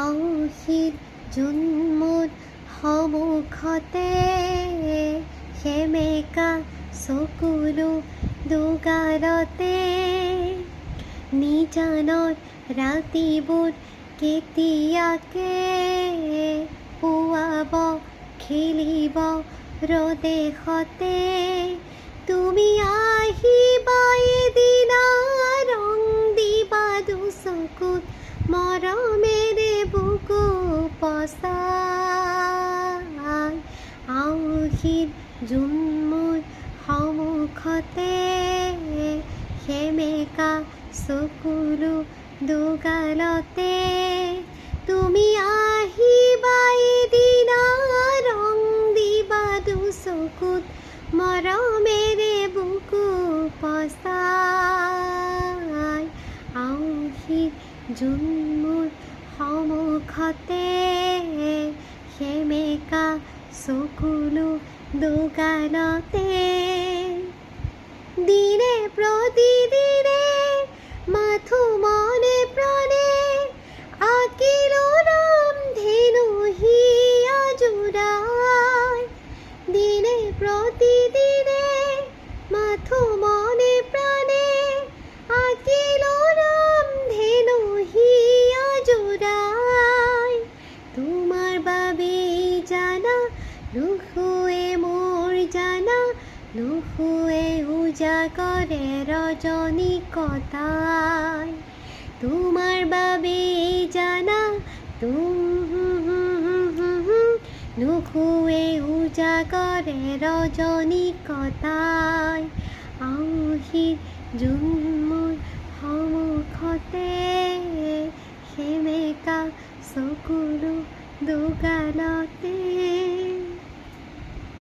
আউসীত জোনমুঠ সন্মুখতে সেমেকা চকুলো দুগালতে নিজানত ৰাতিবোৰ কেতিয়াকে পুৱাব খেলিব ৰদেশতে তুমি আহিবা এদিনা ৰং দিবা দুচকুত মৰমেৰে বুকু পচাই আউসীত জোনমুঠ সন্মুখতে সেমেকা চকুলো দুগালতে তুমি আহিবা এদিনা ৰং দিবা দুচকুত মৰমেৰে বুকু পচাই আউসীত জোনমুঠ সন্মুখতে সেমেকা চকুলো দুগালতে দিনে প্ৰতিদিনে মাথো মনে প্ৰাণে আঁকিলো নাম ধেনু হিয়া জোড়াই দিনে প্ৰতিদিনে মাথো মনে প্ৰাণে আঁকিলো নাম ধেনু হিয়া জোড়াই তোমাৰ বাবে জানা নুশুৱে মোৰ জানা নুশুৱে উজাগৰে ৰজনী কটাই তোমাৰ বাবে জানা নুশুৱে উজাগৰে ৰজনী কটাই আউসীত জোনমুঠ সন্মুখতে সেমেকা চকুলো দুগালতে।